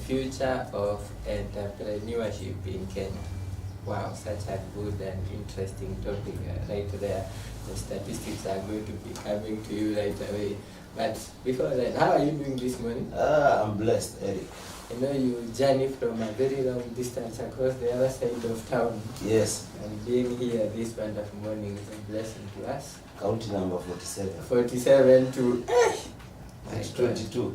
future of entrepreneurship in Kenya. Wow, such a good and interesting topic right there. The statistics are going to be coming to you right away. But before that, how are you doing this morning? I'm blessed, Eric. I know you journey from a very long distance across the other side of town. Yes. And being here this wonderful morning is a blessing to us. County number 47. 47 to 22.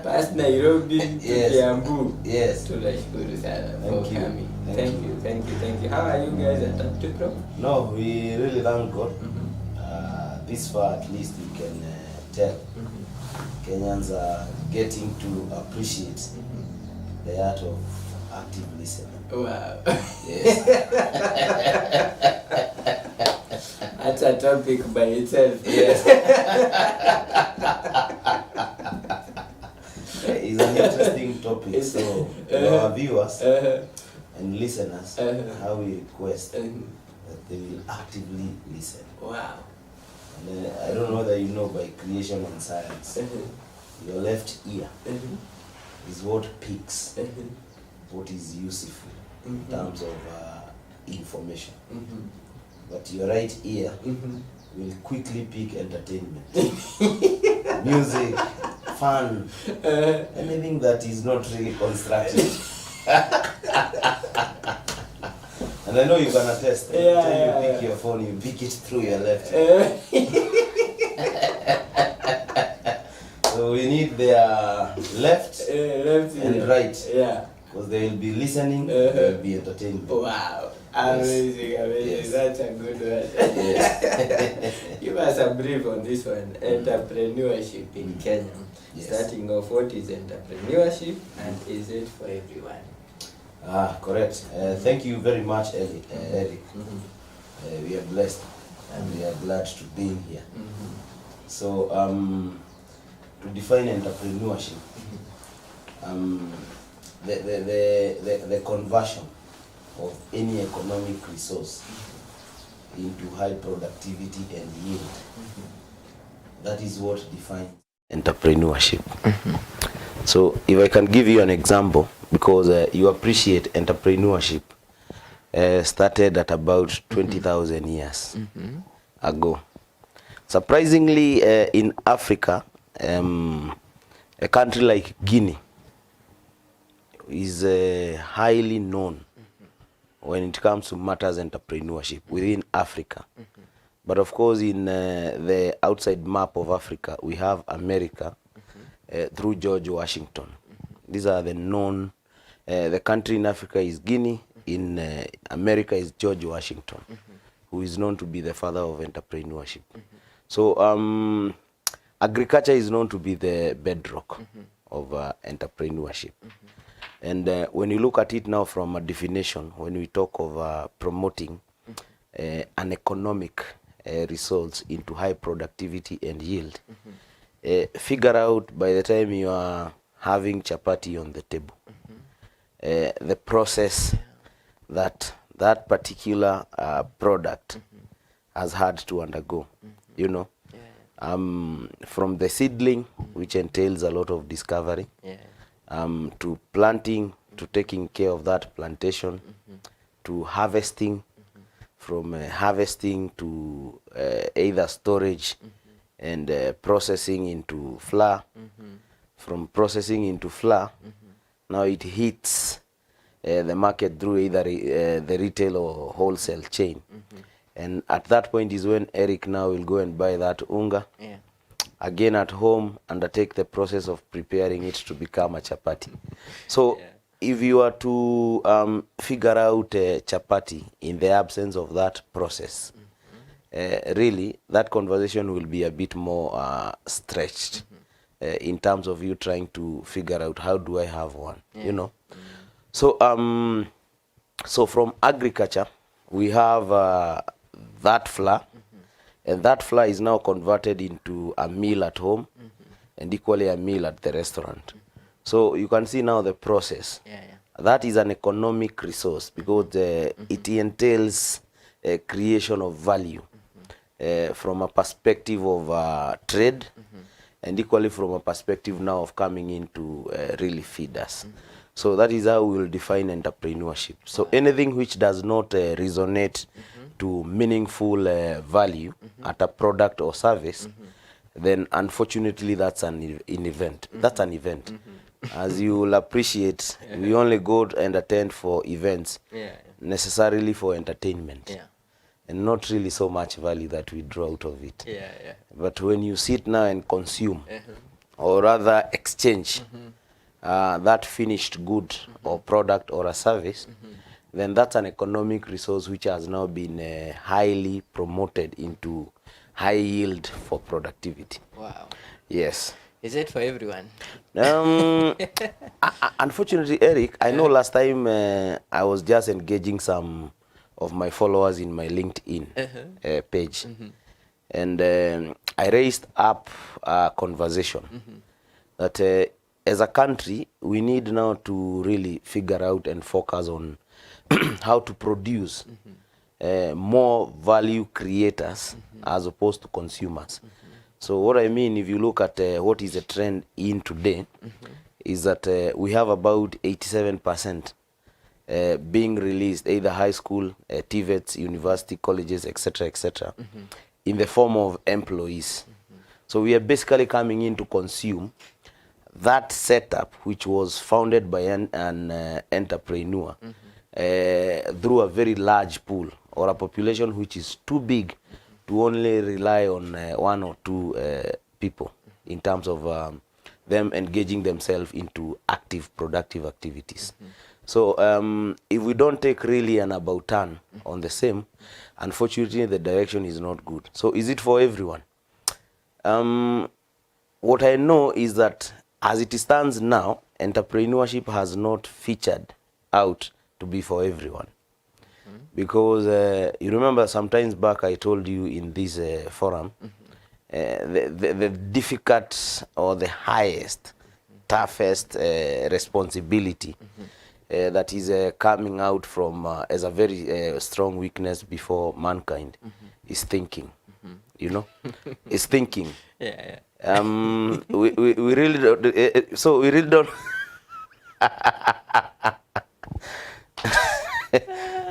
Past Nairobi to Kiambu. Yes. Tunashukuru sana for coming. Thank you. How are you guys at Entrepreneurship? No, we really thank God. This far at least we can tell Kenyans are getting to appreciate the art of active listening. Wow. Yes. That's a topic by itself. Yes. It's an interesting topic. So our viewers and listeners, how we request that they will actively listen. Wow. And, I don't know whether you know by creation and science, your left ear is what picks what is useful in terms of information. But your right ear will quickly pick entertainment, music, fun, anything that is not really constructive. And I know you can attest. You pick your phone, you pick it through your left. So we need their left and right. Yeah. Because they will be listening, they will be entertained. Wow. Amazing. Yes. That's a good one. Yes. Give us a brief on this one. Entrepreneurship in Kenya. Yes. Starting off, what is entrepreneurship and is it for everyone? Correct. Thank you very much, Eric. We are blessed and we are glad to be here. So, to define entrepreneurship, the conversion of any economic resource into high productivity and yield. That is what defines entrepreneurship. So if I can give you an example, because you appreciate entrepreneurship started at about 20,000 years ago. Surprisingly, in Africa, a country like Guinea is highly known when it comes to matters entrepreneurship within Africa. But of course, in the outside map of Africa, we have America through George Washington. These are the known, the country in Africa is Guinea, in America is George Washington, who is known to be the father of entrepreneurship. So agriculture is known to be the bedrock of entrepreneurship. And when you look at it now from a definition, when we talk of promoting an economic results into high productivity and yield, figure out by the time you are having chapati on the table, the process that that particular product has had to undergo, you know, from the seedling, which entails a lot of discovery, to planting, to taking care of that plantation, to harvesting, from harvesting to either storage and processing into flour. From processing into flour, now it hits the market through either the retail or wholesale chain. And at that point is when Eric now will go and buy that unga. Again at home, undertake the process of preparing it to become a chapati. So if you are to figure out chapati in the absence of that process, really that conversation will be a bit more stretched in terms of you trying to figure out how do I have one, you know. So so from agriculture we have that flour, and that flour is now converted into a meal at home and equally a meal at the restaurant. So you can see now the process. That is an economic resource because it entails creation of value from a perspective of trade and equally from a perspective now of coming in to really feed us. So that is how we will define entrepreneurship. So anything which does not resonate to meaningful value at a product or service, then unfortunately that's an event. That's an event. As you will appreciate, we only go and attend for events necessarily for entertainment. And not really so much value that we draw out of it. But when you sit now and consume, or rather exchange that finished good or product or a service, then that's an economic resource which has now been highly promoted into high yield for productivity. Wow. Yes. Is it for everyone? Unfortunately, Eric, I know last time I was just engaging some of my followers in my LinkedIn page. And I raised up a conversation that as a country, we need now to really figure out and focus on how to produce more value creators as opposed to consumers. So what I mean, if you look at what is a trend in today, is that we have about 87% being released, either high school, TVETs, university, colleges, etc., etc., in the form of employees. So we are basically coming in to consume that setup which was founded by an entrepreneur through a very large pool or a population which is too big to only rely on one or two people in terms of them engaging themselves into active, productive activities. So if we don't take really an about turn on the same, unfortunately the direction is not good. So is it for everyone? What I know is that as it stands now, entrepreneurship has not featured out to be for everyone. Because you remember sometimes back I told you in this forum, the difficult or the highest, toughest responsibility that is coming out from as a very strong weakness before mankind is thinking. You know, is thinking. We really don't, so we really don't.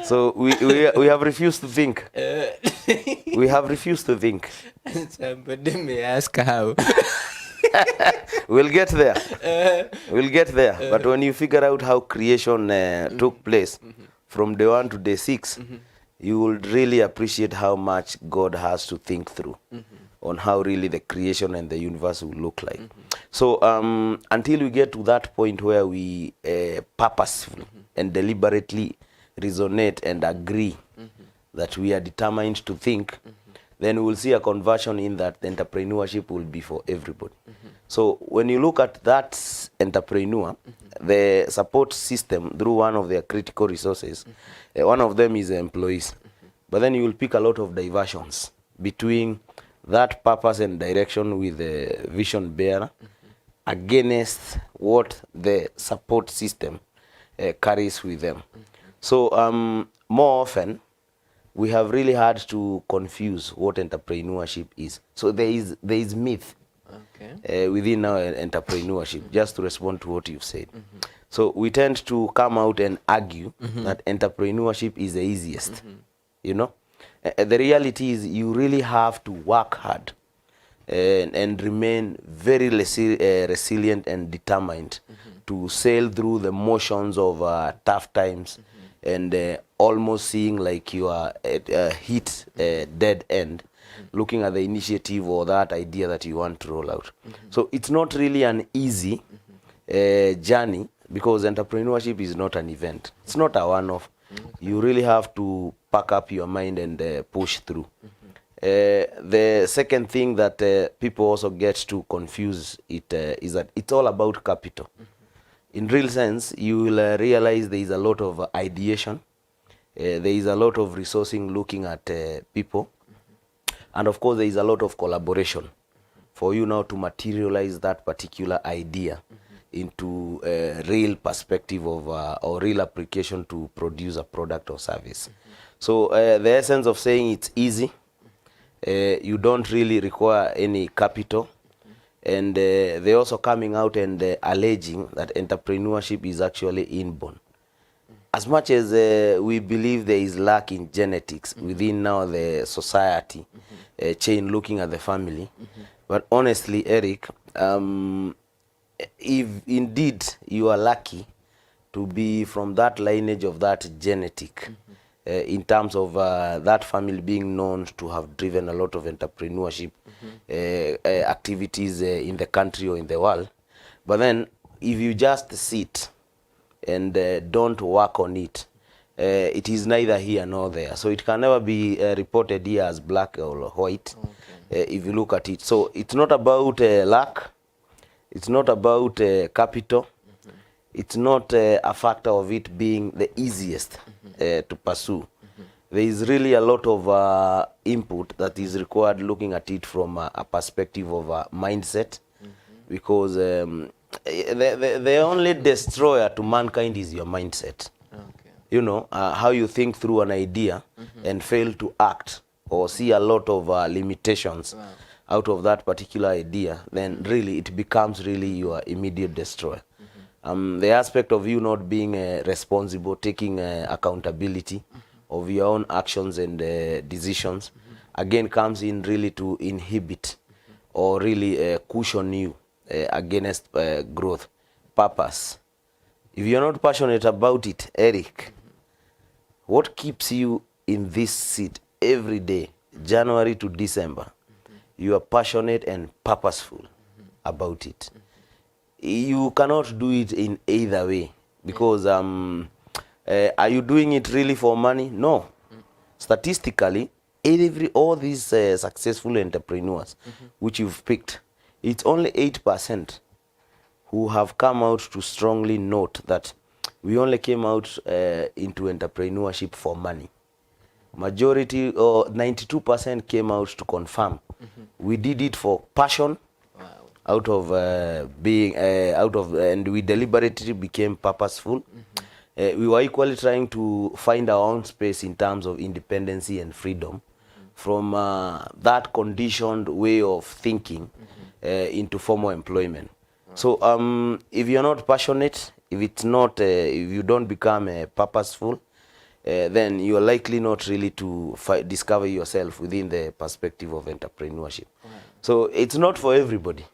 So we have refused to think. We have refused to think. Somebody may ask how. We'll get there. We'll get there. But when you figure out how creation took place from day 1 to day 6, you will really appreciate how much God has to think through on how really the creation and the universe will look like. So until we get to that point where we purposefully and deliberately resonate and agree that we are determined to think, then we will see a conversion in that entrepreneurship will be for everybody. So when you look at that entrepreneur, the support system through one of their critical resources, one of them is employees. But then you will pick a lot of diversions between that purpose and direction with the vision bearer against what the support system carries with them. So more often, we have really had to confuse what entrepreneurship is. So there is myth within our entrepreneurship, just to respond to what you've said. So we tend to come out and argue that entrepreneurship is the easiest. You know, the reality is you really have to work hard and remain very resilient and determined to sail through the motions of tough times and almost seeing like you are at a hit dead end, looking at the initiative or that idea that you want to roll out. So it's not really an easy journey, because entrepreneurship is not an event. It's not a one-off. You really have to pack up your mind and push through. The second thing that people also get to confuse it is that it's all about capital. In real sense, you will realize there is a lot of ideation. There is a lot of resourcing looking at people. And of course, there is a lot of collaboration for you now to materialize that particular idea into a real perspective of or real application to produce a product or service. So the essence of saying it's easy, you don't really require any capital. And they're also coming out and alleging that entrepreneurship is actually inborn. As much as we believe there is lack in genetics within now the society chain looking at the family, but honestly, Eric, if indeed you are lucky to be from that lineage of that genetic, in terms of that family being known to have driven a lot of entrepreneurship activities in the country or in the world, but then if you just sit and don't work on it, it is neither here nor there. So it can never be reported here as black or white. If you look at it. So it's not about luck. It's not about capital. It's not a factor of it being the easiest to pursue. There is really a lot of input that is required looking at it from a perspective of mindset, because the only destroyer to mankind is your mindset. You know, how you think through an idea and fail to act or see a lot of limitations out of that particular idea, then really it becomes really your immediate destroyer. The aspect of you not being responsible, taking accountability of your own actions and decisions, again comes in really to inhibit or really cushion you against growth, purpose. If you're not passionate about it, Eric, what keeps you in this seat every day, January to December? You are passionate and purposeful about it. You cannot do it in either way, because are you doing it really for money? No. Statistically, all these successful entrepreneurs which you've picked, it's only 8% who have come out to strongly note that we only came out into entrepreneurship for money. Majority, or 92%, came out to confirm we did it for passion, out of and we deliberately became purposeful. We were equally trying to find our own space in terms of independency and freedom from that conditioned way of thinking into formal employment. So if you're not passionate, if it's not, if you don't become purposeful, then you are likely not really to discover yourself within the perspective of entrepreneurship. So it's not for everybody.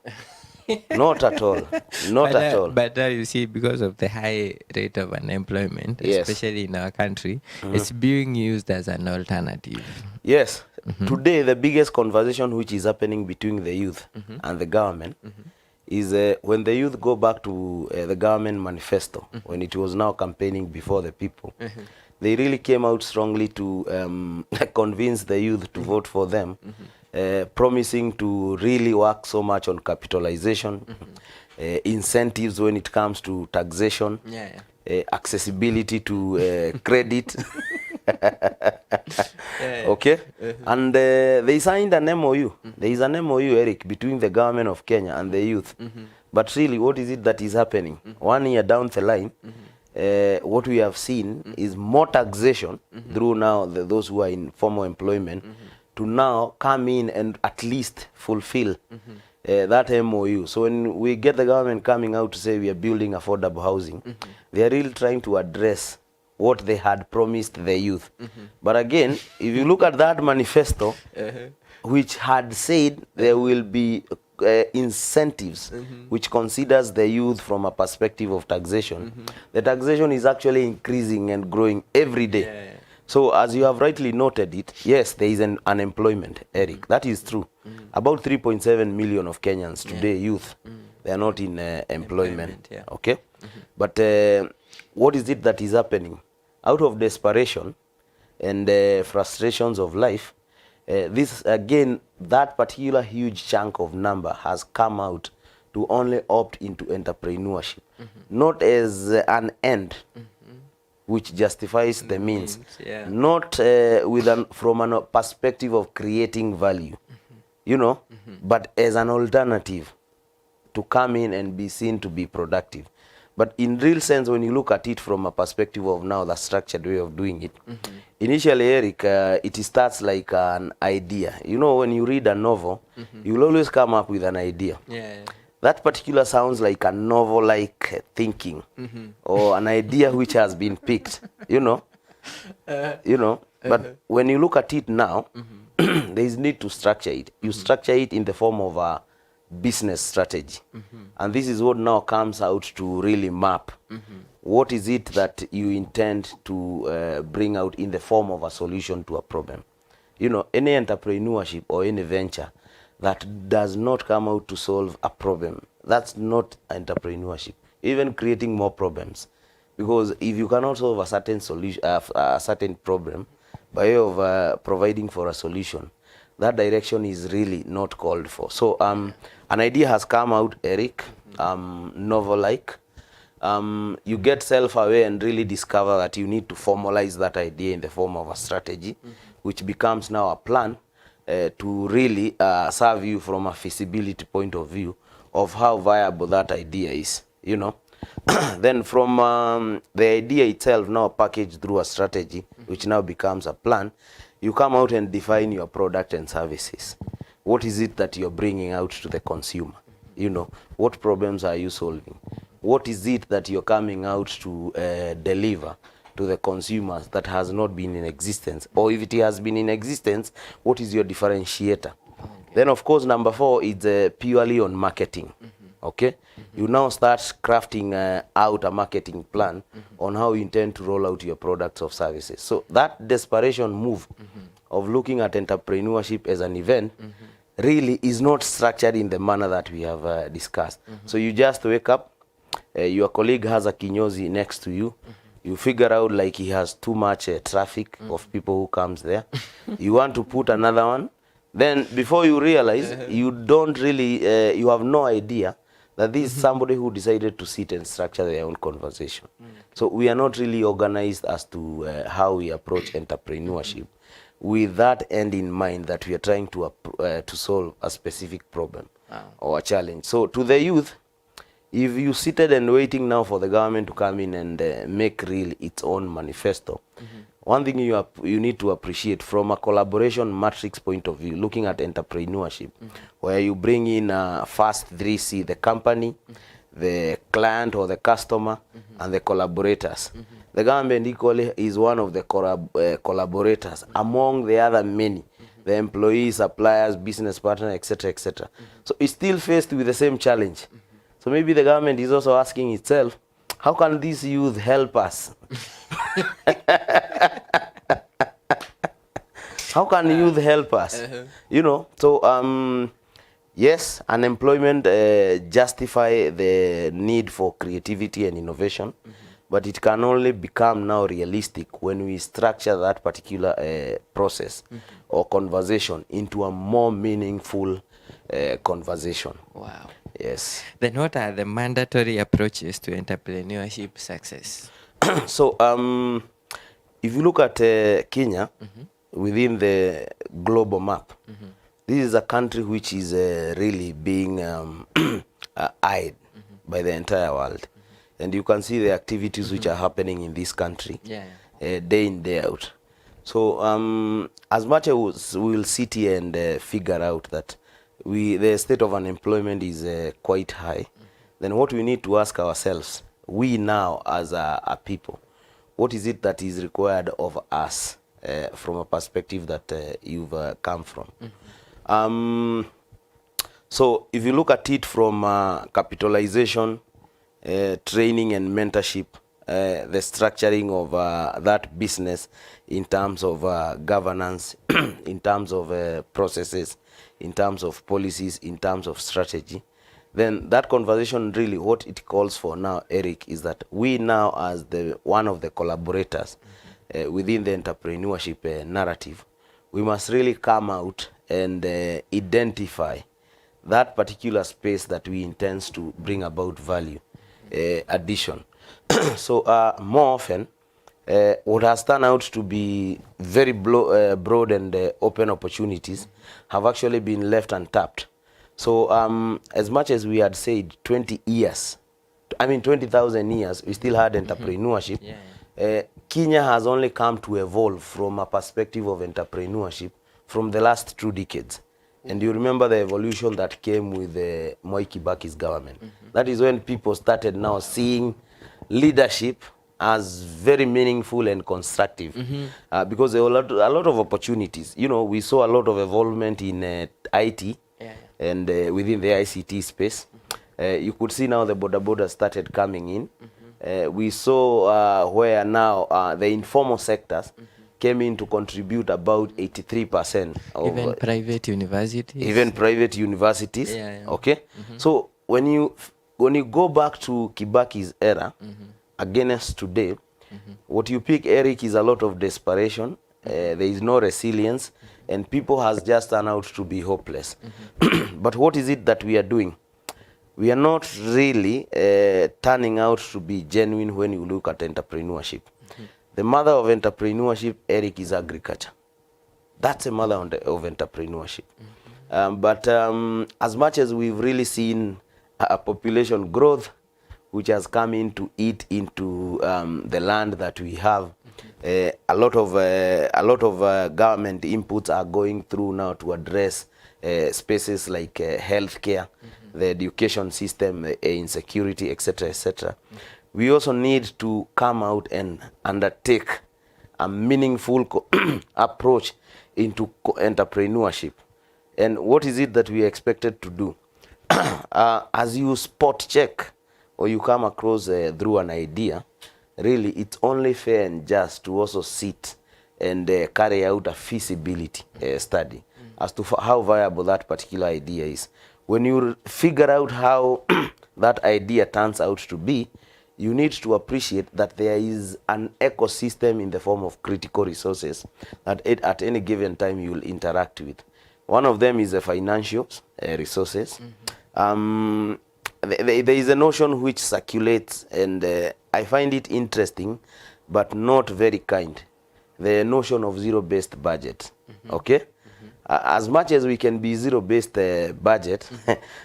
Not at all. Not at all. But you see, because of the high rate of unemployment, especially in our country, it's being used as an alternative. Yes. Today, the biggest conversation which is happening between the youth and the government is when the youth go back to the government manifesto, when it was now campaigning before the people, they really came out strongly to convince the youth to vote for them, promising to really work so much on capitalization, incentives when it comes to taxation, accessibility to credit. Okay? And they signed an MOU. There is an MOU, Eric, between the government of Kenya and the youth. But really, what is it that is happening? 1 year down the line, what we have seen is more taxation through now those who are in formal employment to now come in and at least fulfill that MOU. So when we get the government coming out to say we are building affordable housing, they are really trying to address what they had promised the youth. But again, if you look at that manifesto, which had said there will be incentives which considers the youth from a perspective of taxation, the taxation is actually increasing and growing every day. So as you have rightly noted it, yes, there is an unemployment, Eric. That is true. About 3.7 million of Kenyans today, youth, they are not in employment. Okay? But what is it that is happening? Out of desperation and frustrations of life, this again, that particular huge chunk of number has come out to only opt into entrepreneurship, not as an end which justifies the means, not from a perspective of creating value, you know, but as an alternative to come in and be seen to be productive. But in real sense, when you look at it from a perspective of now the structured way of doing it, initially, Eric, it starts like an idea. You know, when you read a novel, you'll always come up with an idea. Yeah. That particular sounds like a novel-like thinking, or an idea which has been picked, you know. But when you look at it now, there is need to structure it. You structure it in the form of a business strategy. And this is what now comes out to really map. What is it that you intend to bring out in the form of a solution to a problem? You know, any entrepreneurship or any venture that does not come out to solve a problem, that's not entrepreneurship. Even creating more problems. Because if you cannot solve a certain solution, a certain problem, by way of providing for a solution, that direction is really not called for. So an idea has come out, Eric, novel-like. You get self-aware and really discover that you need to formalize that idea in the form of a strategy, which becomes now a plan to really serve you from a feasibility point of view of how viable that idea is, you know. Then from the idea itself now packaged through a strategy, which now becomes a plan, you come out and define your product and services. What is it that you're bringing out to the consumer? You know, what problems are you solving? What is it that you're coming out to deliver to the consumers that has not been in existence? Or if it has been in existence, what is your differentiator? Okay. Then, of course, number 4 is purely on marketing. Okay? You now start crafting out a marketing plan on how you intend to roll out your products or services. So that desperation move of looking at entrepreneurship as an event really is not structured in the manner that we have discussed. So you just wake up, your colleague has a kinyozi next to you, you figure out like he has too much traffic of people who comes there. You want to put another one. Then before you realize, you don't really, you have no idea that this is somebody who decided to sit and structure their own conversation. So we are not really organized as to how we approach entrepreneurship with that end in mind, that we are trying to solve a specific problem or a challenge. So to the youth, if you seated and waiting now for the government to come in and make real its own manifesto, one thing you need to appreciate from a collaboration matrix point of view, looking at entrepreneurship, where you bring in first 3C, the company, the client or the customer, and the collaborators. The government equally is one of the collaborators among the other many, the employees, suppliers, business partners, etc., etc. So it's still faced with the same challenge. So maybe the government is also asking itself, how can these youth help us? How can youth help us? You know, so yes, unemployment justify the need for creativity and innovation, but it can only become now realistic when we structure that particular process or conversation into a more meaningful conversation. Wow. Yes. Then what are the mandatory approaches to entrepreneurship success? So if you look at Kenya within the global map, this is a country which is really being eyed by the entire world. And you can see the activities which are happening in this country day in, day out. So as much as we will sit here and figure out that the state of unemployment is quite high, then what we need to ask ourselves, we now as a people, what is it that is required of us from a perspective that you've come from? So if you look at it from capitalization, training and mentorship, the structuring of that business in terms of governance, in terms of processes, in terms of policies, in terms of strategy, then that conversation really what it calls for now, Eric, is that we now as one of the collaborators within the entrepreneurship narrative, we must really come out and identify that particular space that we intend to bring about value addition. So more often, what has turned out to be very broad and open opportunities have actually been left untapped. So as much as we had said 20 years 20,000 years, we still had entrepreneurship. Kenya has only come to evolve from a perspective of entrepreneurship from the last 2 decades. And you remember the evolution that came with Moi Kibaki's government. That is when people started now seeing leadership as very meaningful and constructive, because there were a lot of opportunities. You know, we saw a lot of involvement in IT and within the ICT space. You could see now the border started coming in. We saw where now the informal sectors came in to contribute about 83% of even private universities. Even private universities. Okay. So when you go back to Kibaki's era, against today, what you pick, Eric, is a lot of desperation. There is no resilience, and people has just turned out to be hopeless. But what is it that we are doing? We are not really turning out to be genuine when you look at entrepreneurship. The mother of entrepreneurship, Eric, is agriculture. That's a mother of entrepreneurship. But as much as we've really seen a population growth, which has come in to eat into the land that we have, a lot of government inputs are going through now to address spaces like healthcare, the education system, insecurity, etc., etc. We also need to come out and undertake a meaningful approach into entrepreneurship. And what is it that we are expected to do? As you spot check or you come across through an idea, really it's only fair and just to also sit and carry out a feasibility study as to how viable that particular idea is. When you figure out how that idea turns out to be, you need to appreciate that there is an ecosystem in the form of critical resources that at any given time you will interact with. One of them is the financial resources. There is a notion which circulates, and I find it interesting, but not very kind. The notion of zero-based budget. Okay? As much as we can be zero-based budget,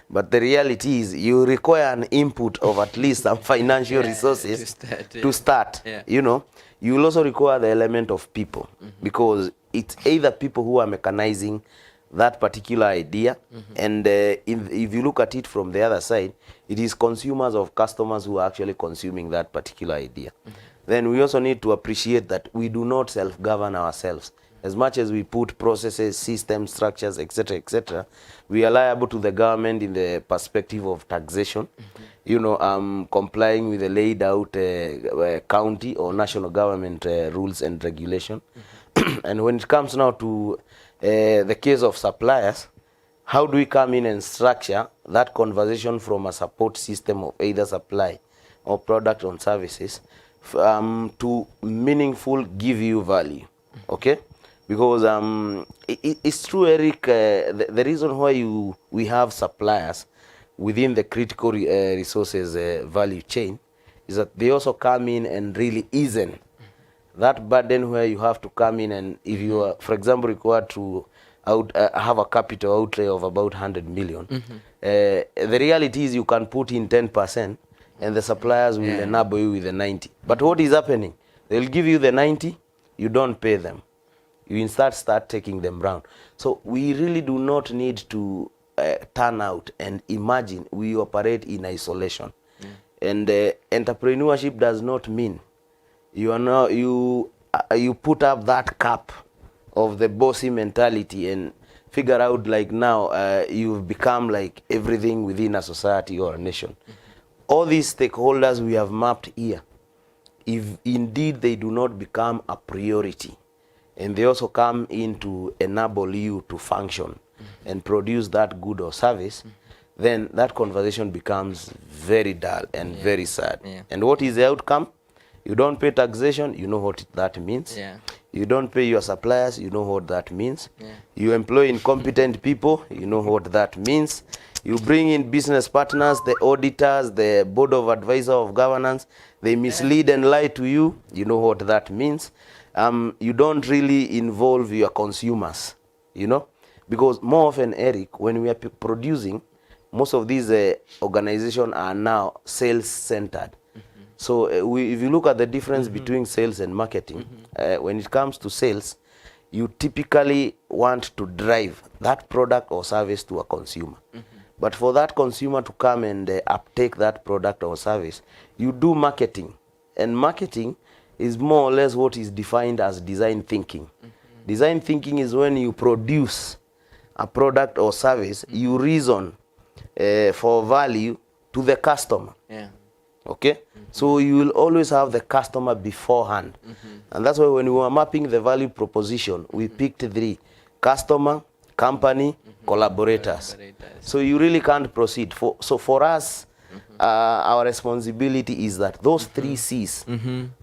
but the reality is you require an input of at least some financial resources to start. You know, you will also require the element of people, because it's either people who are mechanizing that particular idea, and if you look at it from the other side, it is consumers of customers who are actually consuming that particular idea. Then we also need to appreciate that we do not self-govern ourselves. As much as we put processes, systems, structures, etc., etc., we are liable to the government in the perspective of taxation, you know, complying with the laid out county or national government rules and regulation. And when it comes now to the case of suppliers, how do we come in and structure that conversation from a support system of either supply or product or services to meaningful give you value? Okay? Because it's true, Eric, the reason why we have suppliers within the critical resources value chain is that they also come in and really ease that burden where you have to come in, and if you are, for example, required to have a capital outlay of about 100 million, the reality is you can put in 10% and the suppliers will enable you with the 90. But what is happening? They'll give you the 90, you don't pay them. You instead start taking them round. So we really do not need to turn out and imagine we operate in isolation. And entrepreneurship does not mean you put up that cap of the bossy mentality and figure out like now you've become like everything within a society or a nation. All these stakeholders we have mapped here, if indeed they do not become a priority, and they also come in to enable you to function and produce that good or service, then that conversation becomes very dull and very sad. And what is the outcome? You don't pay taxation, you know what that means. You don't pay your suppliers, you know what that means. You employ incompetent people, you know what that means. You bring in business partners, the auditors, the board of advisor of governance, they mislead and lie to you, you know what that means. You don't really involve your consumers, you know, because more often, Eric, when we are producing, most of these organizations are now sales-centered. So if you look at the difference between sales and marketing, when it comes to sales, you typically want to drive that product or service to a consumer. But for that consumer to come and uptake that product or service, you do marketing. And marketing is more or less what is defined as design thinking. Design thinking is when you produce a product or service, you reason for value to the customer. Yeah. Okay? So you will always have the customer beforehand. And that's why when we were mapping the value proposition, we picked 3: customer, company, collaborators. So you really can't proceed. So for us, our responsibility is that those 3 C's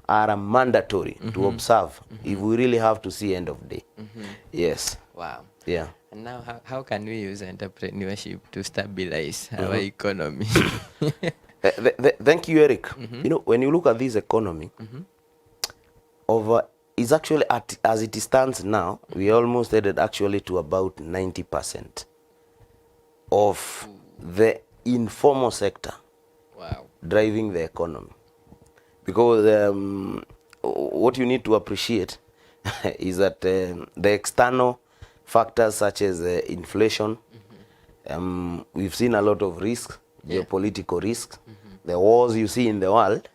are mandatory to observe if we really have to see end of day. Yes. Wow. Yeah. And now how can we use entrepreneurship to stabilize our economy? Thank you, Eric. You know, when you look at this economy, is actually as it stands now, we almost headed actually to about 90% of the informal sector. Wow. Driving the economy. Because what you need to appreciate is that the external factors such as inflation, we've seen a lot of risks, geopolitical risks, the wars you see in the world.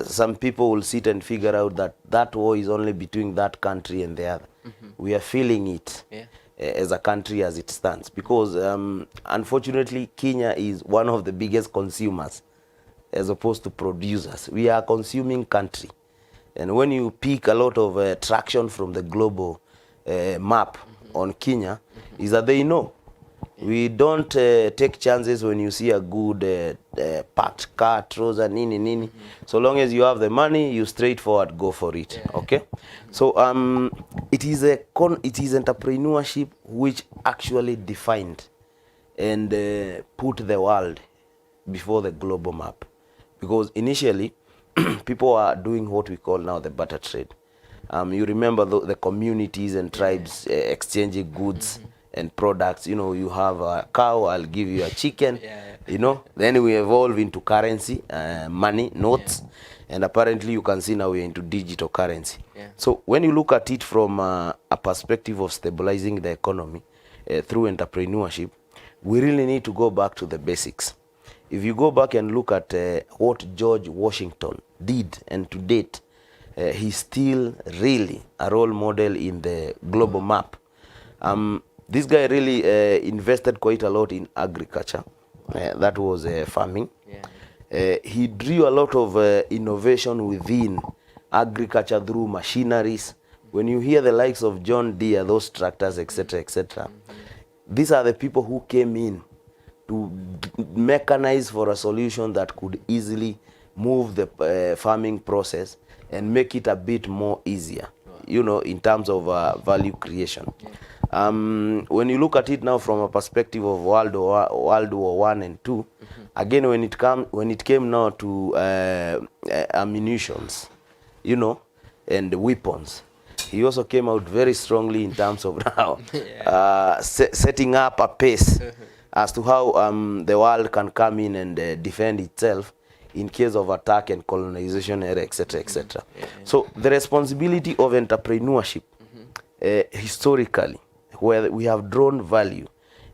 Some people will sit and figure out that that war is only between that country and the other. We are feeling it as a country as it stands, because unfortunately Kenya is one of the biggest consumers as opposed to producers. We are a consuming country, and when you pick a lot of traction from the global map on Kenya, is that they know we don't take chances when you see a good packed car, trouser, nini. So long as you have the money, you straightforward go for it. Okay. So it is entrepreneurship which actually defined and put the world before the global map, because initially people are doing what we call now the barter trade. You remember the communities and tribes exchanging goods and products. You know, you have a cow, I'll give you a chicken. You know, then we evolve into currency, money, notes, and apparently you can see now we're into digital currency. So when you look at it from a perspective of stabilizing the economy through entrepreneurship, we really need to go back to the basics. If you go back and look at what George Washington did, and to date, he's still really a role model in the global map. This guy really invested quite a lot in agriculture. That was farming. He drew a lot of innovation within agriculture through machineries. When you hear the likes of John Deere, those tractors, etc., these are the people who came in to mechanize for a solution that could easily move the farming process and make it a bit more easier, you know, in terms of value creation. When you look at it now from a perspective of World War I and II, again, when it came now to ammunitions, you know, and weapons, he also came out very strongly in terms of now setting up a pace as to how the world can come in and defend itself in case of attack and colonization era, etc. So the responsibility of entrepreneurship, historically, where we have drawn value,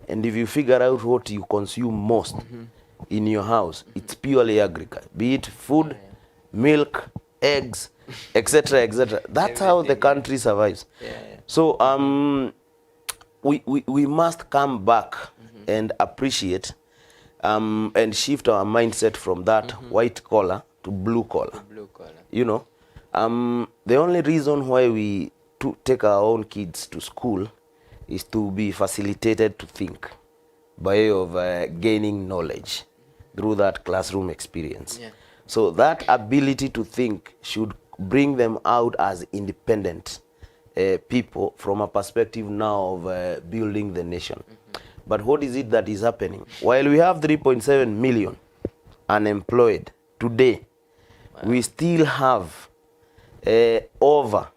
and if you figure out what you consume most in your house, it's purely agriculture, be it food, milk, eggs, etc. That's how the country survives. So we must come back and appreciate and shift our mindset from that white collar to blue collar. You know, the only reason why we take our own kids to school is to be facilitated to think by way of gaining knowledge through that classroom experience. So that ability to think should bring them out as independent people from a perspective now of building the nation. But what is it that is happening? While we have 3.7 million unemployed today, we still have over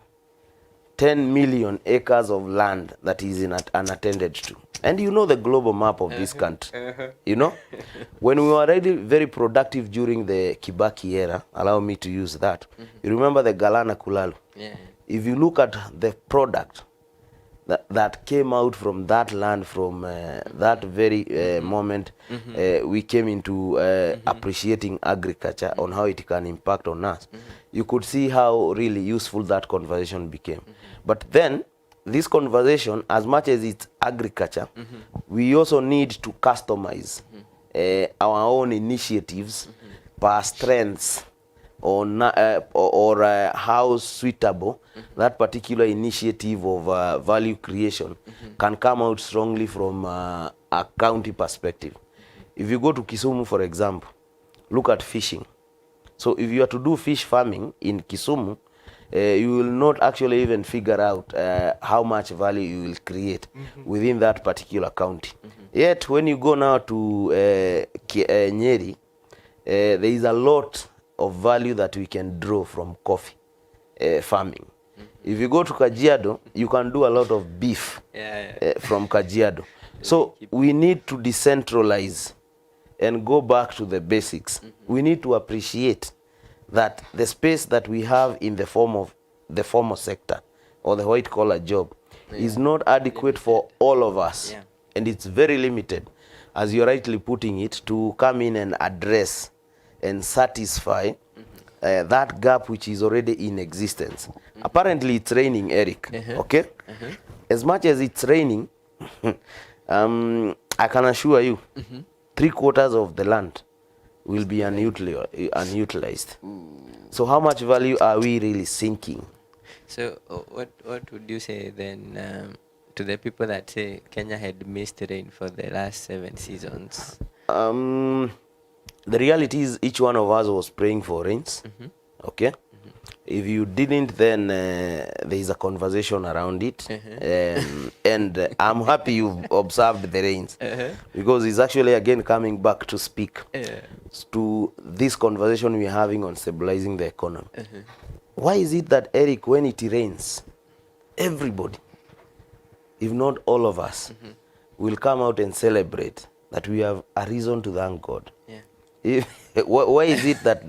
10 million acres of land that is unattended to. And you know the global map of this country. You know, when we were already very productive during the Kibaki era, allow me to use that. You remember the Galana Kulalu? Yeah. If you look at the product that came out from that land, from that very moment, we came into appreciating agriculture, on how it can impact on us. You could see how really useful that conversation became. But then, this conversation, as much as it's agriculture, we also need to customize our own initiatives per strengths, or how suitable that particular initiative of value creation can come out strongly from a county perspective. If you go to Kisumu, for example, look at fishing. So if you are to do fish farming in Kisumu, you will not actually even figure out how much value you will create within that particular county. Yet when you go now to Nyeri, there is a lot of value that we can draw from coffee farming. If you go to Kajiado, you can do a lot of beef from Kajiado. So we need to decentralize and go back to the basics. We need to appreciate that the space that we have in the form of the formal sector or the white collar job is not adequate for all of us. And it's very limited, as you're rightly putting it, to come in and address and satisfy that gap which is already in existence. Apparently it's raining, Eric. Okay? As much as it's raining, I can assure you, 3/4 of the land will be unutilized. So how much value are we really sinking? So what would you say then to the people that say Kenya had missed rain for the last 7 seasons? The reality is each one of us was praying for rains. Okay? If you didn't, then there is a conversation around it. And I'm happy you've observed the rains. Because it's actually again coming back to speak to this conversation we're having on stabilizing the economy. Why is it that, Eric, when it rains, everybody, if not all of us, will come out and celebrate that we have a reason to thank God? Why is it that,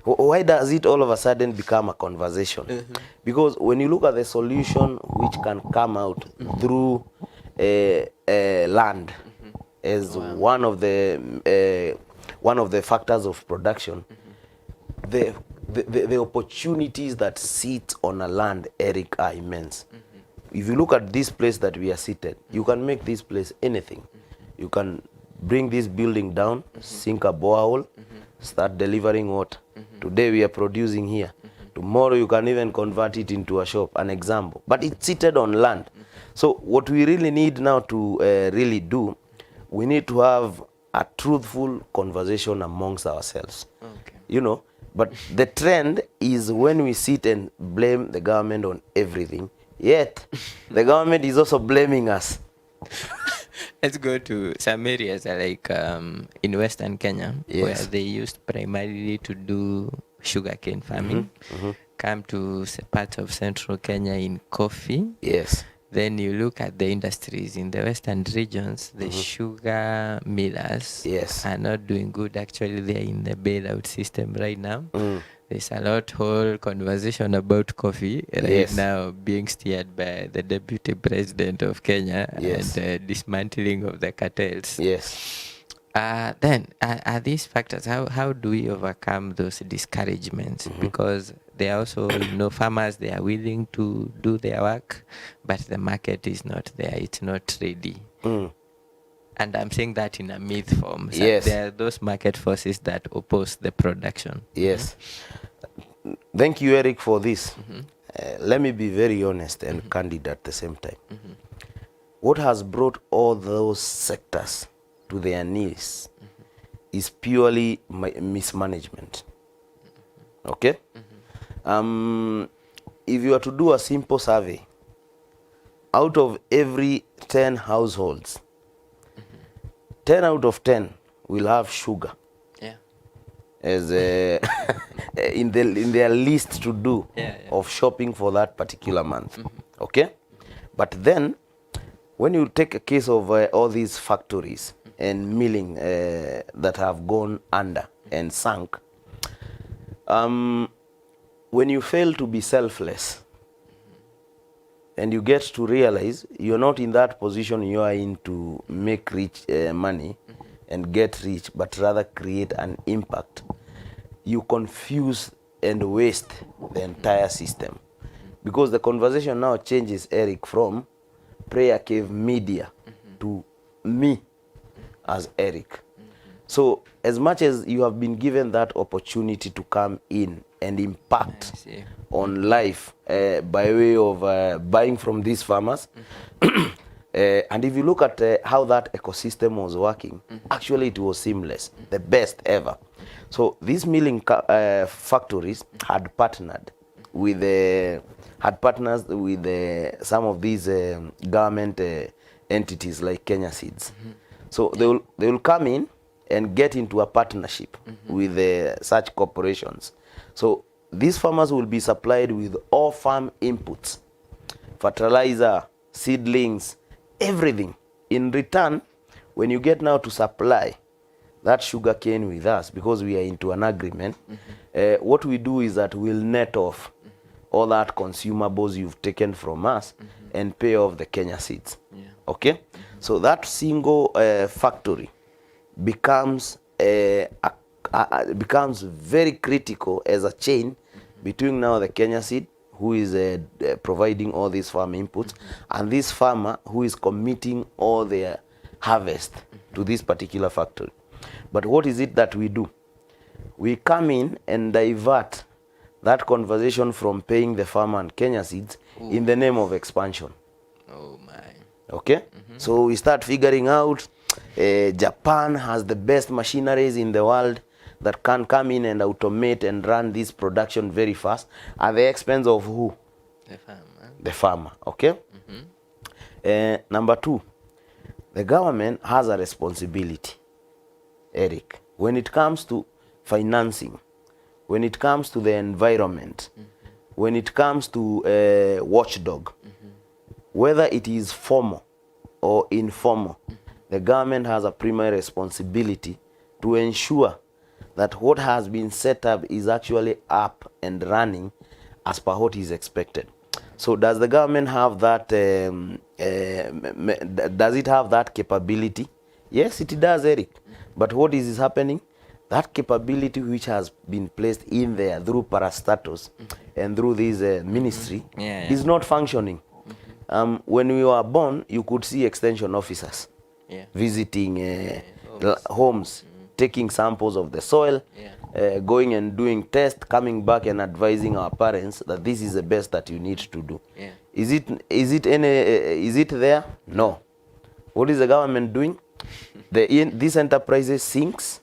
why does it all of a sudden become a conversation? Because when you look at the solution which can come out through land as one of the factors of production, the opportunities that sit on a land, Eric, are immense. If you look at this place that we are seated, you can make this place anything. You can bring this building down, sink a borehole, start delivering water. Today we are producing here. Tomorrow you can even convert it into a shop, an example. But it's seated on land. So what we really need now to really do, we need to have a truthful conversation amongst ourselves. You know, but the trend is when we sit and blame the government on everything, yet the government is also blaming us. Let's go to some areas like in Western Kenya, where they used primarily to do sugarcane farming. Come to parts of central Kenya in coffee. Then you look at the industries in the western regions, the sugar millers are not doing good. Actually, they are in the bailout system right now. There's a lot whole conversation about coffee right now being steered by the deputy president of Kenya and dismantling of the cartels. Then are these factors, how do we overcome those discouragements? Because they are also, you know, farmers, they are willing to do their work, but the market is not there, it's not ready. And I'm saying that in a myth form. So there are those market forces that oppose the production. Thank you, Eric, for this. Let me be very honest and candid at the same time. What has brought all those sectors to their knees is purely mismanagement. Okay? If you are to do a simple survey, out of every 10 households, 10 out of 10 will have sugar as in their list to do of shopping for that particular month. Okay? But then when you take a case of all these factories and milling that have gone under and sunk, when you fail to be selfless and you get to realize you're not in that position you are in to make rich money and get rich, but rather create an impact, you confuse and waste the entire system. Because the conversation now changes, Eric, from Prayer Cave Media to me as Eric. So as much as you have been given that opportunity to come in and impact on life by way of buying from these farmers, and if you look at how that ecosystem was working, actually it was seamless, the best ever. So these milling factories had partnered with some of these government entities like Kenya Seeds. So they will come in and get into a partnership with such corporations. So these farmers will be supplied with all farm inputs, fertilizer, seedlings, everything. In return, when you get now to supply that sugar cane with us, because we are into an agreement, what we do is that we'll net off all that consumables you've taken from us and pay off the Kenya Seeds. Okay? So that single factory becomes becomes very critical as a chain between now the Kenya Seed, who is providing all these farm inputs, and this farmer who is committing all their harvest to this particular factory. But what is it that we do? We come in and divert that conversation from paying the farmer and Kenya Seeds in the name of expansion. Oh my. Okay? So we start figuring out Japan has the best machineries in the world that can come in and automate and run this production very fast at the expense of who? The farmer. The farmer. Okay? Number two, the government has a responsibility, Eric, when it comes to financing, when it comes to the environment, when it comes to watchdog, whether it is formal or informal, the government has a primary responsibility to ensure that what has been set up is actually up and running as per what is expected. So does the government have that, does it have that capability? Yes, it does, Eric. But what is happening? That capability which has been placed in there through parastatus and through this ministry is not functioning. When we were born, you could see extension officers visiting homes, taking samples of the soil, going and doing tests, coming back and advising our parents that this is the best that you need to do. Is it there? No. What is the government doing? These enterprises sinks,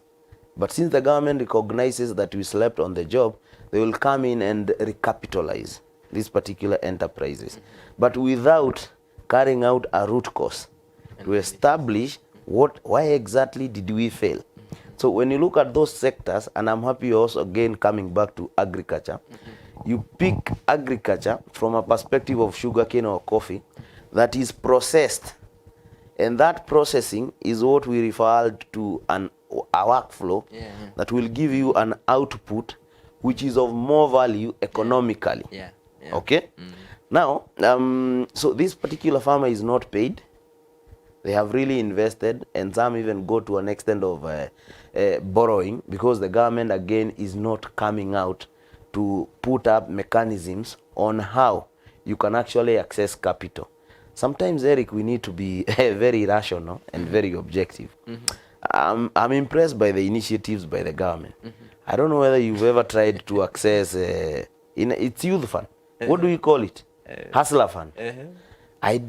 but since the government recognizes that we slept on the job, they will come in and recapitalize these particular enterprises, but without carrying out a root cause to establish why exactly did we fail. So when you look at those sectors, and I'm happy also again coming back to agriculture, you pick agriculture from a perspective of sugarcane or coffee that is processed, and that processing is what we refer to a workflow that will give you an output which is of more value economically. Okay? Now, so this particular farmer is not paid. They have really invested, and some even go to an extent of borrowing, because the government again is not coming out to put up mechanisms on how you can actually access capital. Sometimes, Eric, we need to be very rational and very objective. I'm impressed by the initiatives by the government. I don't know whether you've ever tried to access it's youth fund. What do we call it? Hustler fund. I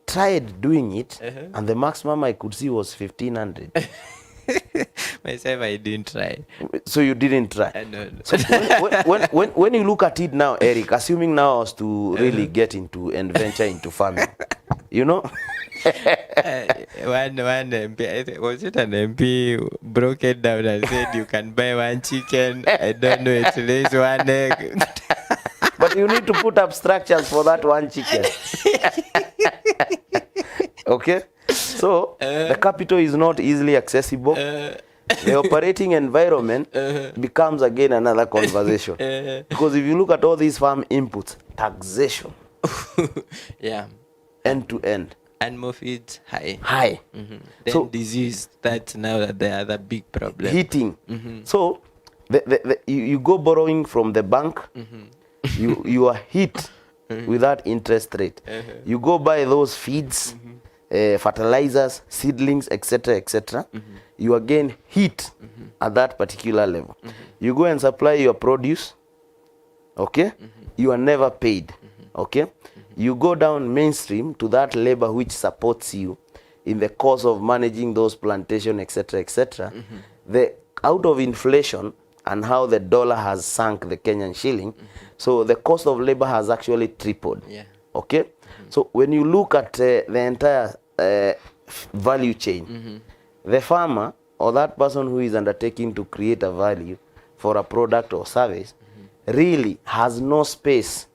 tried doing it, and the maximum I could see was 1,500. Myself, I didn't try. So you didn't try? No. So when you look at it now, Eric, assuming now I was to really get into and venture into farming, you know? One MP, was it an MP, broke it down and said you can buy one chicken, I don't know, it lays one egg. But you need to put up structures for that one chicken. Okay? So, the capital is not easily accessible. The operating environment becomes again another conversation. Because if you look at all these farm inputs, taxation. Yeah. End to end. Animal feeds high. Then so disease, that's now the other big problem. Heating. So you go borrowing from the bank, you are hit with that interest rate. You go buy those feeds, fertilizers, seedlings, etc., etc. You again hit at that particular level. You go and supply your produce, okay? You are never paid, okay? You go down mainstream to that labor which supports you in the course of managing those plantation, etc., etc. The out of inflation and how the dollar has sunk the Kenyan shilling, so the cost of labor has actually tripled. Okay, so when you look at the entire value chain, the farmer or that person who is undertaking to create a value for a product or service really has no space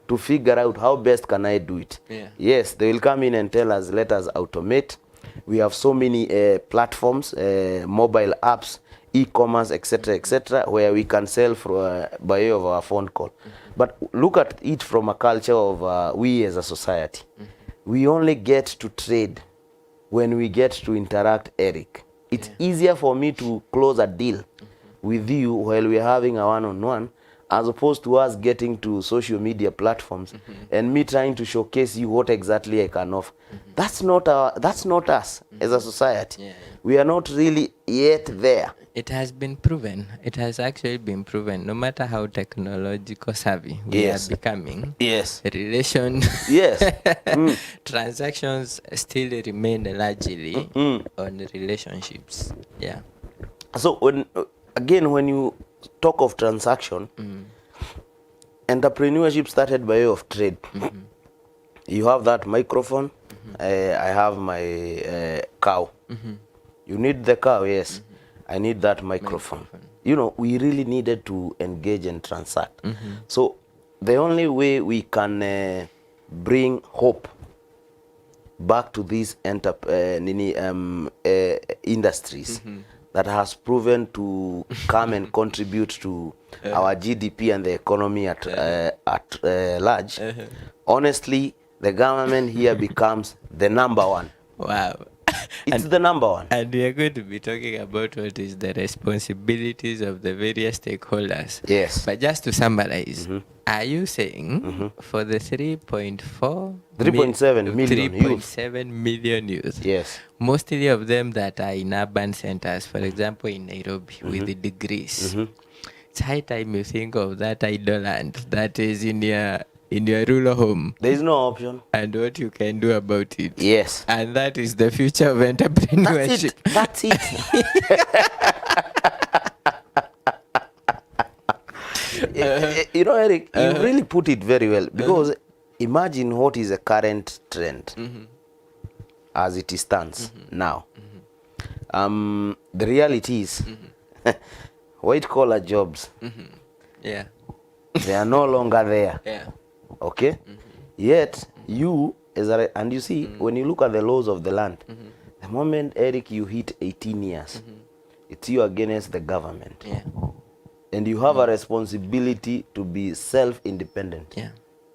to figure out how best can I do it. Yes, they will come in and tell us, let us automate. We have so many platforms, mobile apps, e-commerce, etc., etc., where we can sell for, by way of our phone call. But look at it from a culture of we as a society. We only get to trade when we get to interact, Eric. It's easier for me to close a deal with you while we're having a one-on-one, as opposed to us getting to social media platforms and me trying to showcase you what exactly I can offer. That's not us as a society. We are not really yet there. It has been proven. It has actually been proven. No matter how technological savvy we are becoming, transactions still remain largely on relationships. So when you talk of transaction, entrepreneurship started by way of trade. You have that microphone, I have my cow. You need the cow, yes. I need that microphone. You know, we really needed to engage and transact. So the only way we can bring hope back to these industries that has proven to come and contribute to our GDP and the economy at large, honestly, the government here becomes the number one. Wow. It's the number one. And we are going to be talking about what is the responsibilities of the various stakeholders. Yes. But just to summarize, are you saying for the 3.7 million youth, yes, mostly of them that are in urban centers, for example in Nairobi, with the degrees, it's high time you think of that idle land that is in your rural home. There is no option. And what you can do about it. Yes. And that is the future of entrepreneurship. That's it. You know, Eric, you really put it very well. Because imagine what is the current trend as it stands now. The reality is white-collar jobs. They are no longer there. Okay? Yet, and you see, when you look at the laws of the land, the moment, Eric, you hit 18 years, it's you against the government. And you have a responsibility to be self-independent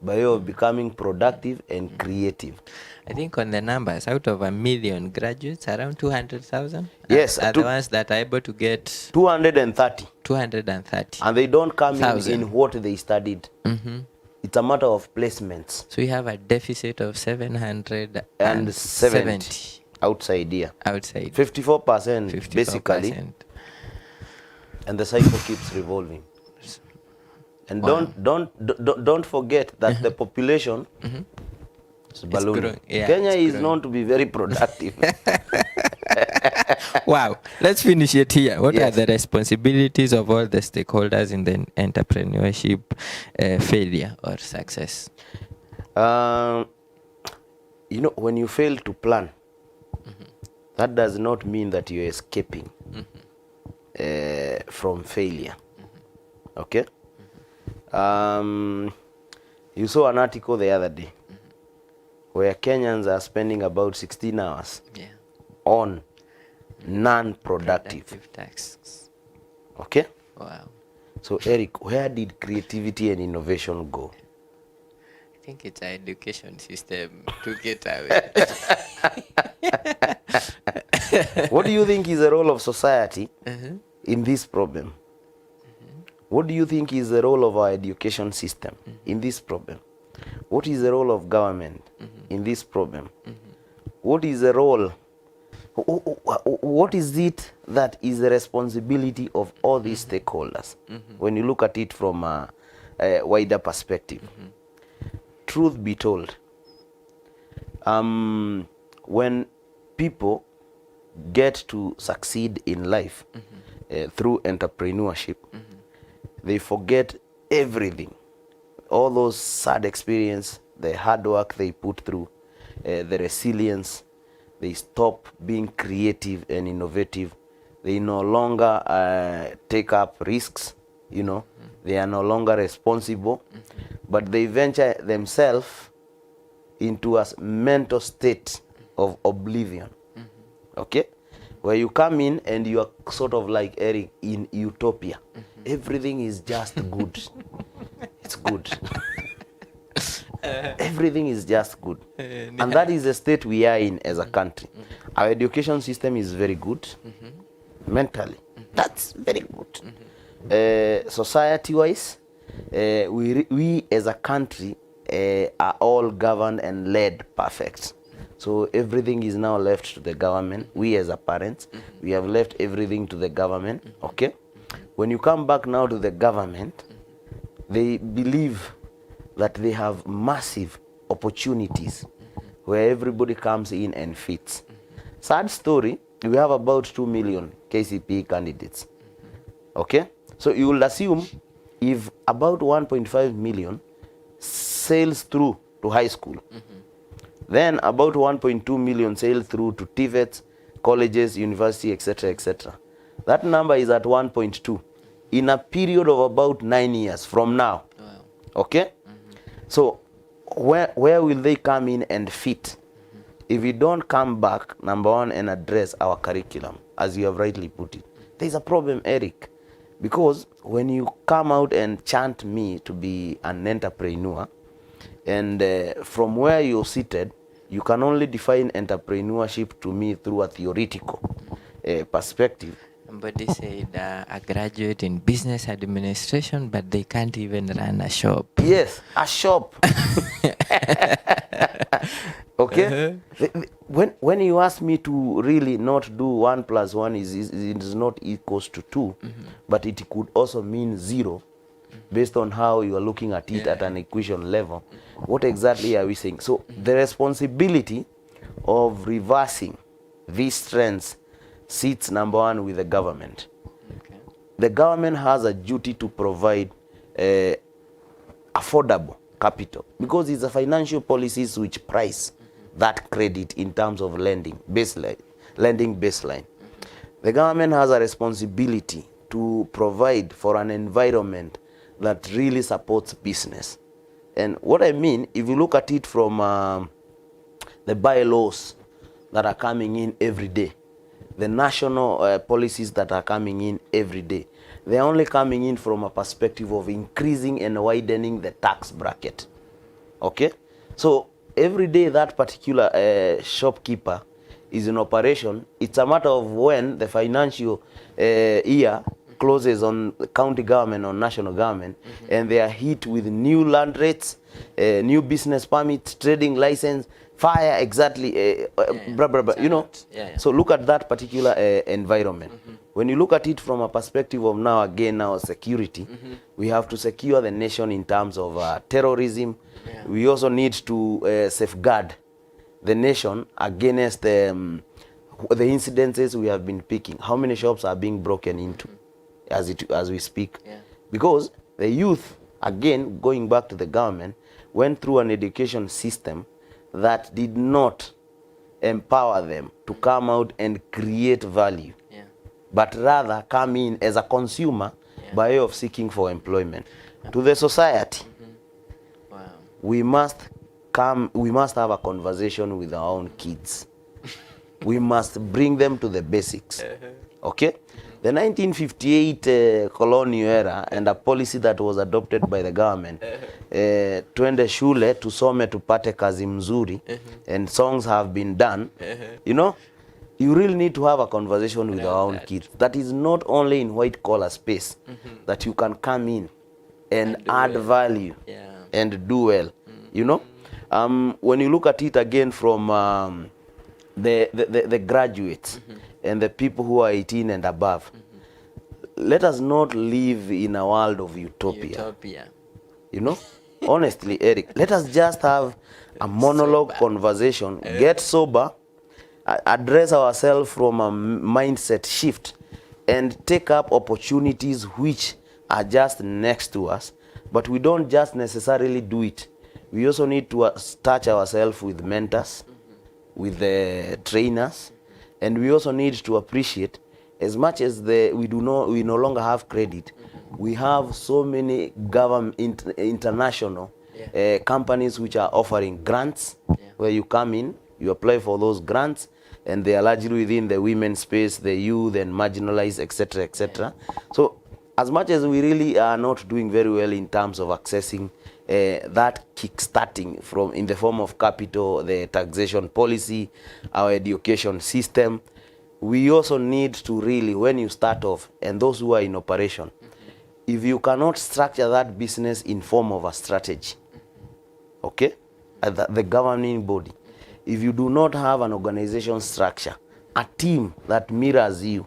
by way of becoming productive and creative. I think on the numbers, out of 1 million graduates, around 200,000 yes, are the ones that are able to get 230. 230. And they don't come in what they studied. It's a matter of placements. So you have a deficit of 770 outside here. Outside. 54% basically. And the cycle keeps revolving. And don't forget that the population is ballooning. Kenya is known to be very productive. Wow. Let's finish it here. What are the responsibilities of all the stakeholders in the entrepreneurship failure or success? You know, when you fail to plan, that does not mean that you're escaping from failure. Okay? You saw an article the other day where Kenyans are spending about 16 hours on non-productive tasks. Okay? Wow. So Eric, where did creativity and innovation go? I think it's our education system to get away. What do you think is the role of society in this problem? What do you think is the role of our education system in this problem? What is the role of government in this problem? What is the role, what is it that is the responsibility of all these stakeholders when you look at it from a wider perspective? Truth be told, when people get to succeed in life through entrepreneurship, they forget everything, all those sad experience, the hard work they put through, the resilience. They stop being creative and innovative. They no longer take up risks, you know. They are no longer responsible, but they venture themselves into a mental state of oblivion. Okay? Where you come in and you are sort of like Eric in utopia. Everything is just good. It's good. Everything is just good. And that is the state we are in as a country. Our education system is very good mentally. That's very good. Society-wise, we as a country are all governed and led perfect. So everything is now left to the government. We as a parents, we have left everything to the government. Okay? When you come back now to the government, they believe that they have massive opportunities where everybody comes in and fits. Sad story, we have about 2 million KCPE candidates. Okay? So you will assume if about 1.5 million sails through to high school, then about 1.2 million sail through to TVETs, colleges, university, etc., etc. That number is at 1.2 in a period of about 9 years from now. Wow. Okay? So where will they come in and fit? If we don't come back, number one, and address our curriculum, as you have rightly put it, there's a problem, Eric. Because when you come out and chant me to be an entrepreneur, and from where you're seated, you can only define entrepreneurship to me through a theoretical perspective. Somebody said a graduate in business administration, but they can't even run a shop. Yes, a shop. Okay? When you ask me to really not do 1 + 1 is not equals to 2, but it could also mean 0, based on how you are looking at it at an equation level. What exactly are we saying? So the responsibility of reversing these trends sits, number one, with the government. Okay. The government has a duty to provide affordable capital, because it's the financial policies which price that credit in terms of lending baseline. The government has a responsibility to provide for an environment that really supports business. And what I mean, if you look at it from the bylaws that are coming in every day, the national policies that are coming in every day, they're only coming in from a perspective of increasing and widening the tax bracket. Okay? So every day that particular shopkeeper is in operation, it's a matter of when the financial year closes on the county government or national government, and they are hit with new land rates, new business permits, trading license, fire, exactly, blah, blah, blah, you know. So look at that particular environment. When you look at it from a perspective of now security, we have to secure the nation in terms of terrorism. We also need to safeguard the nation against the incidences we have been picking. How many shops are being broken into as we speak? Because the youth, again, going back to the government, went through an education system that did not empower them to come out and create value, but rather come in as a consumer by way of seeking for employment. To the society, we must we must have a conversation with our own kids. We must bring them to the basics. Okay? The 1958 colonial era and a policy that was adopted by the government, twende shule tusome tupate kazi mzuri, and songs have been done. You know, you really need to have a conversation with our own kids. That is not only in white collar space that you can come in and add value and do well. You know, when you look at it again from the graduates and the people who are 18 and above, let us not live in a world of utopia. You know, honestly, Eric, let us just have a monologue conversation, get sober, address ourselves from a mindset shift, and take up opportunities which are just next to us. But we don't just necessarily do it. We also need to touch ourselves with mentors, with the trainers, and we also need to appreciate, as much as we no longer have credit, we have so many government international companies which are offering grants, where you come in, you apply for those grants, and they are largely within the women's space, the youth and marginalized, etc., etc. So as much as we really are not doing very well in terms of accessing that kickstarting from in the form of capital, the taxation policy, our education system, we also need to really, when you start off, and those who are in operation, if you cannot structure that business in form of a strategy, okay, the governing body, if you do not have an organization structure, a team that mirrors you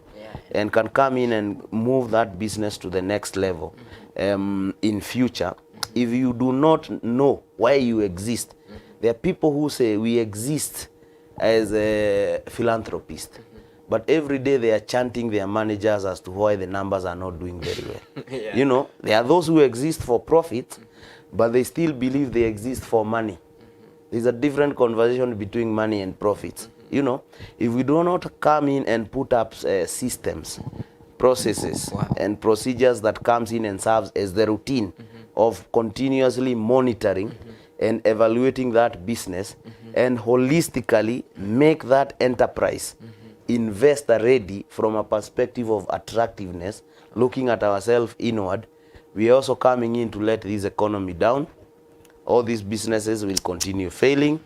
and can come in and move that business to the next level in future, if you do not know why you exist, there are people who say we exist as a philanthropist, but every day they are chanting their managers as to why the numbers are not doing very well. You know, there are those who exist for profit, but they still believe they exist for money. There's a different conversation between money and profits. You know, if we do not come in and put up systems, processes, and procedures that comes in and serves as the routine of continuously monitoring and evaluating that business, and holistically make that enterprise investor ready from a perspective of attractiveness, looking at ourselves inward, we are also coming in to let this economy down. All these businesses will continue failing.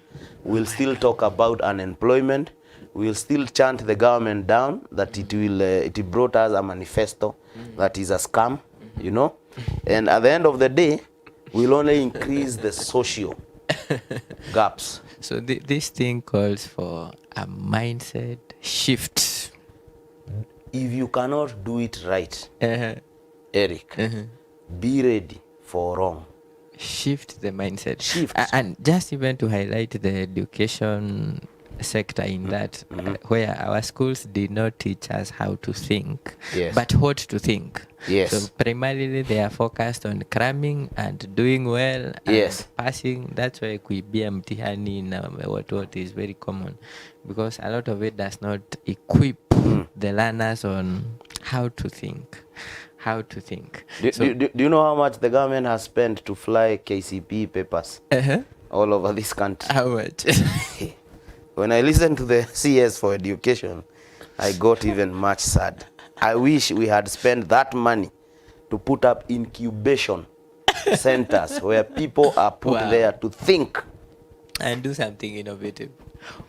We'll still talk about unemployment. We'll still chant the government down that it brought us a manifesto that is a scam, you know. And at the end of the day, we'll only increase the social gaps. So this thing calls for a mindset shift. If you cannot do it right, Eric, be ready for wrong. Shift the mindset. Shift. And just even to highlight the education sector in that, where our schools did not teach us how to think, but what to think. So primarily they are focused on cramming and doing well and passing. That's why kuibia mtihani na what is very common, because a lot of it does not equip the learners on how to think. How to think. Do you know how much the government has spent to fly KCP papers all over this country? How much? When I listened to the CS for education, I got even much sad. I wish we had spent that money to put up incubation centers where people are put there to think and do something innovative.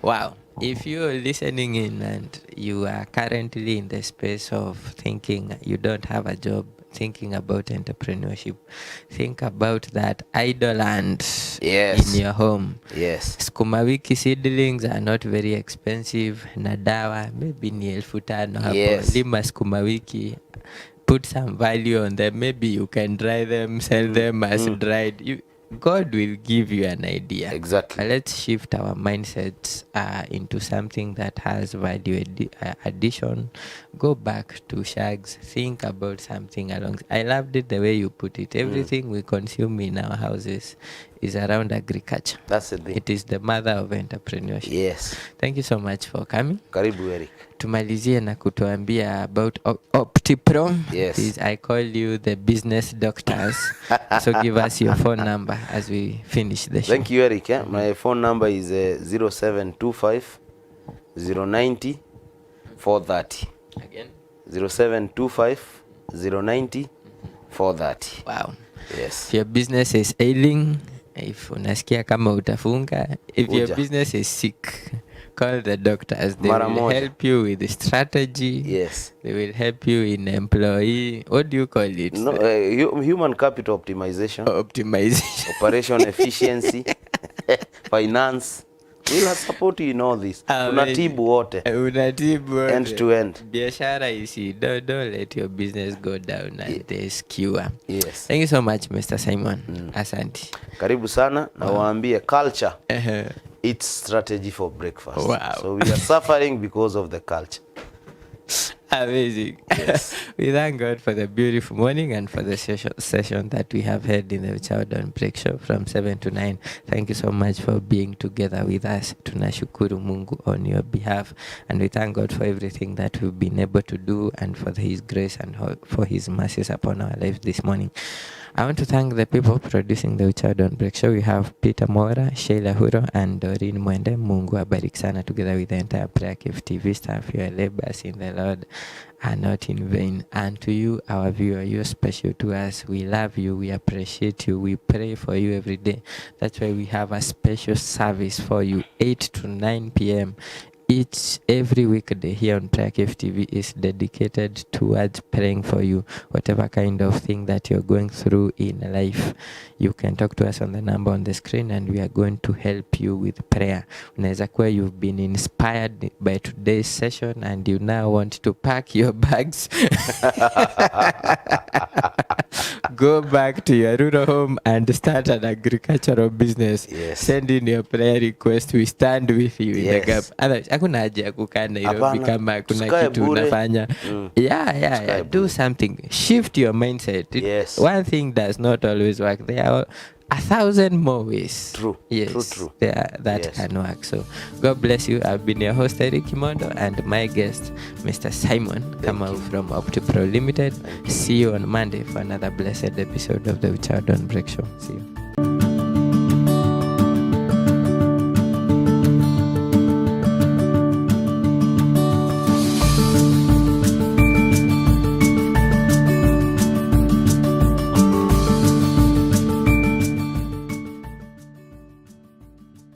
Wow. If you're listening in and you are currently in the space of thinking you don't have a job, thinking about entrepreneurship, think about that idle land in your home. Sukuma wiki seedlings are not very expensive. Nadawa maybe ni 5,000 hapo. Lima sukuma wiki, put some value on them. Maybe you can dry them, sell them as dried. God will give you an idea. Exactly. Let's shift our mindsets into something that has value addition. Go back to Shags. Think about something along. I loved it the way you put it. Everything we consume in our houses is around agriculture. That's the thing. It is the mother of entrepreneurship. Yes. Thank you so much for coming. Karibu Eric. Tumalizie na kutuambia about OptiPro. Yes. I call you the business doctors. So give us your phone number as we finish the show. Thank you, Eric. My phone number is 0725 090 430. Again? 0725 090 430. Wow. Yes. If your business is ailing, if unasikia kama utafunga, if your Uja. business is sick, call the doctors. They Mara will moja. help you with the strategy. Yes. They will help you in employee. What do you call it? No, human capital optimization, Optimization. operation efficiency, finance. We'll support you in all this. Tunatibu wote. Unatibu wote. End to end. Biashara isi. Don't let your business go down and there's cure. Yes. Thank you so much, Mr. Simon. Asante. Karibu sana na waambie culture. It's strategy for breakfast. Wow. So we are suffering because of the culture. Amazing. Yes. We thank God for the beautiful morning and for the session that we have had in the Child on Break Show from 7 to 9. Thank you so much for being together with us. Tunashukuru Mungu on your behalf. And we thank God for everything that we've been able to do and for His grace and for His mercies upon our lives this morning. I want to thank the people producing the Child on Break Show. We have Peter Mora, Sheila Huro, and Doreen Mwende. Mungu abariki sana, together with the entire PrayerCaveTV staff. Your labors in the Lord are not in vain. And to you, our viewer, you're special to us. We love you. We appreciate you. We pray for you every day. That's why we have a special service for you, 8 to 9 p.m. Every weekday here on PrayerCaveTV is dedicated towards praying for you. Whatever kind of thing that you're going through in life, you can talk to us on the number on the screen and we are going to help you with prayer. Unaweza kuwa you've been inspired by today's session and you now want to pack your bags. Go back to your rural home and start an agricultural business. Yes. Send in your prayer request. We stand with you in the gap. Otherwise, hakuna haja ya kukaa Nairobi kama hakuna kitu unafanya. Yeah. Do something. Shift your mindset. Yes. One thing does not always work. There are 1,000 more ways. True. Yes. True. That can work. So God bless you. I've been your host Eric Kimondo and my guest Mr. Simon Kamau from OptiPro Limited. See you on Monday for another blessed episode of the Child on Break Show. See you.